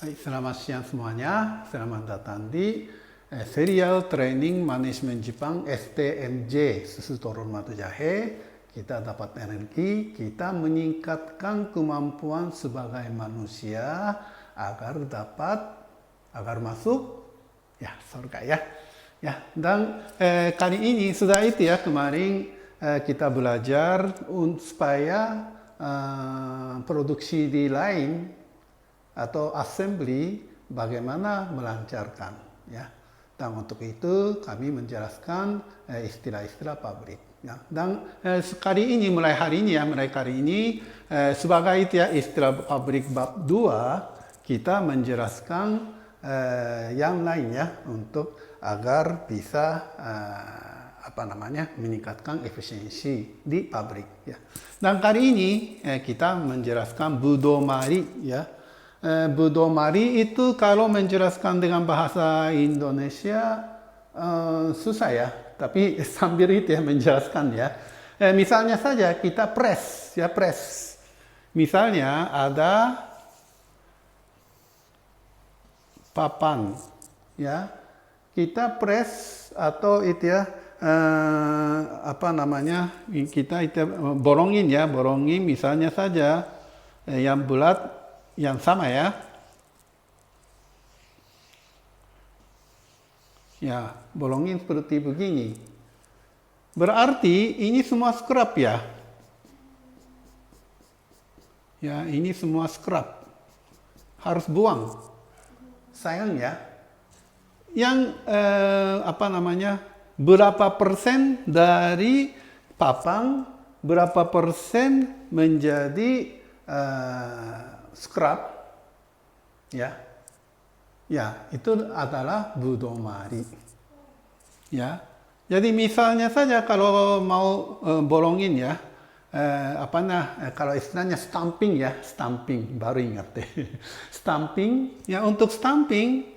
Hai, selamat siang semuanya. Selamat datang di Serial Training Manajemen Jepang STMJ Susu Turun Mata Jahe. Kita dapat energi, kita meningkatkan kemampuan sebagai manusia agar masuk surga ya. Ya, dan kali ini sudah itu ya, kemarin kita belajar supaya produksi di lain atau assembly bagaimana melancarkan ya. Dan untuk itu kami menjelaskan istilah-istilah pabrik ya. Dan mulai kali ini sebagai itu ya, istilah pabrik bab 2 kita menjelaskan yang lain ya, untuk agar bisa meningkatkan efisiensi di pabrik ya. Dan kali ini kita menjelaskan budomari ya. Budomari itu kalau menjelaskan dengan bahasa Indonesia susah ya, tapi sambil itu ya menjelaskan ya. Misalnya saja kita press ya, press. Misalnya ada papan ya, kita press atau itu ya kita itu borongin ya, borongin misalnya saja yang bulat yang sama ya. Ya, bolongin seperti begini. Berarti ini semua scrap ya. Ya, ini semua scrap. Harus buang. Sayang ya. Yang berapa persen dari papan, berapa persen menjadi scrap ya, ya itu adalah budomari ya. Jadi misalnya saja kalau mau bolongin ya, kalau istilahnya stamping ya, stamping baru ingat deh. Stamping ya, untuk stamping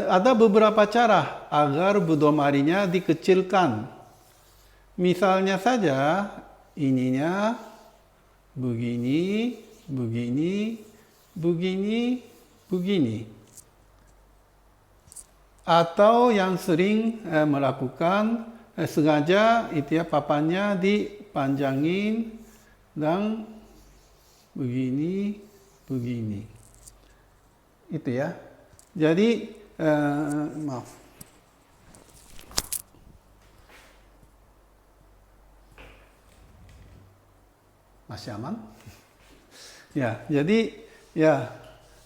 ada beberapa cara agar budomarinya dikecilkan. Misalnya saja ininya begini, begini, begini, begini. Atau yang sering melakukan sengaja itu ya, papannya dipanjangin dan begini, begini. Itu ya. Jadi maaf. Masih aman? Ya, jadi ya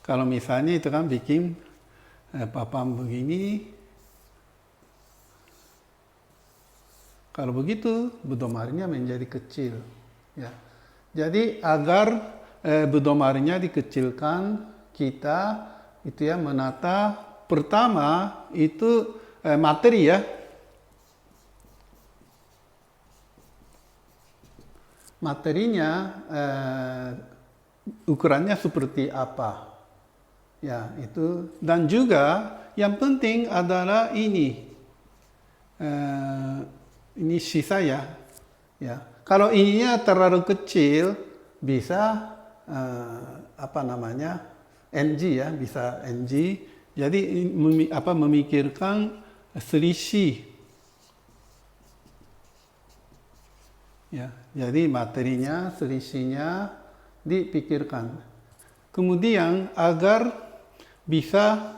kalau misalnya itu kan bikin papan begini, kalau begitu budomarinya menjadi kecil. Ya, jadi agar budomarinya dikecilkan, kita itu ya menata pertama itu materi ya. Materinya ukurannya seperti apa ya, itu. Dan juga yang penting adalah ini sisa ya. Kalau ininya terlalu kecil bisa NG ya, bisa NG. Jadi memikirkan selisih ya. Jadi materinya, selisihnya dipikirkan. Kemudian agar bisa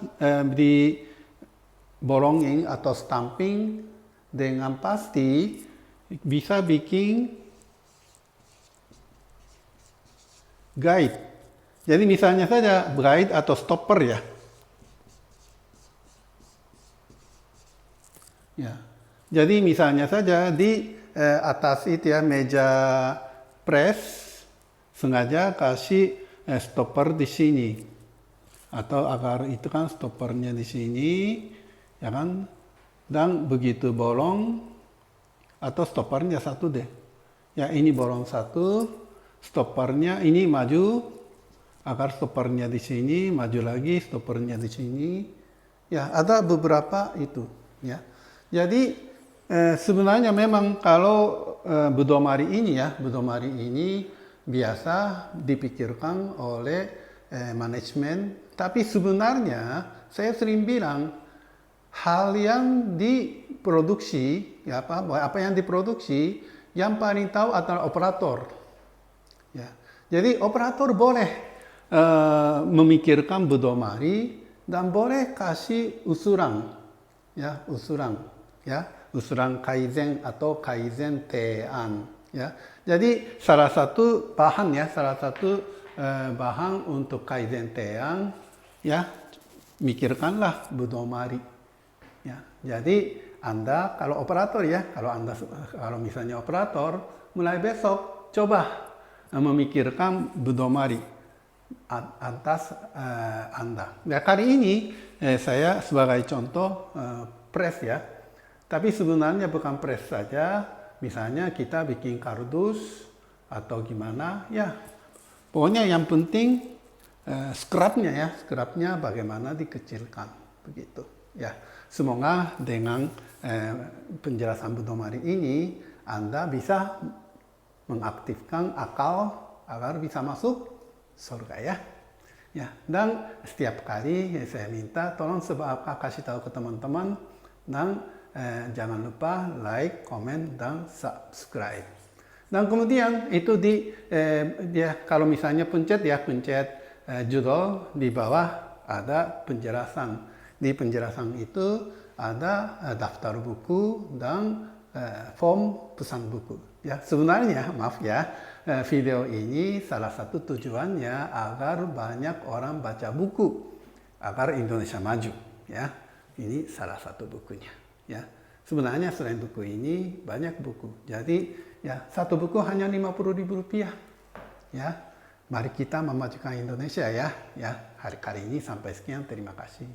dibolongin atau stamping dengan pasti, bisa bikin guide. Jadi misalnya saja guide atau stopper ya. Ya. Jadi misalnya saja di atas itu ya, meja press, sengaja kasih stopper di sini, atau agar itu kan stoppernya di sini ya kan, dan begitu bolong atau stoppernya satu deh ya, ini bolong satu, stoppernya ini maju agar stoppernya di sini, maju lagi stoppernya di sini ya. Ada beberapa itu ya. Jadi sebenarnya memang kalau budomari ini biasa dipikirkan oleh manajemen. Tapi sebenarnya saya sering bilang hal yang diproduksi, ya apa yang diproduksi, yang paling tahu adalah operator. Ya. Jadi operator boleh memikirkan budomari dan boleh kasih usulan, ya usulan kaizen atau kaizen tean. Ya. Jadi salah satu bahan untuk kaizen tean, ya mikirkanlah budomari. Ya. Jadi Anda kalau operator ya, kalau misalnya operator mulai besok coba memikirkan budomari atas Anda. Ya, kali ini saya sebagai contoh press ya. Tapi sebenarnya bukan press saja. Misalnya kita bikin kardus atau gimana ya. Pokoknya yang penting scrapnya bagaimana dikecilkan begitu. Ya, semoga dengan penjelasan budomari ini Anda bisa mengaktifkan akal agar bisa masuk surga ya. Ya, dan setiap kali saya minta tolong kasih tahu ke teman-teman dan jangan lupa like, komen, dan subscribe. Dan kemudian itu kalau misalnya pencet judul di bawah ada penjelasan. Di penjelasan itu ada daftar buku dan form pesan buku. Ya, sebenarnya maaf ya, video ini salah satu tujuannya agar banyak orang baca buku agar Indonesia maju. Ya, ini salah satu bukunya. Ya, sebenarnya selain buku ini banyak buku. Jadi ya satu buku hanya Rp50.000. Ya, mari kita memajukan Indonesia ya. Ya, hari ini sampai sekian. Terima kasih.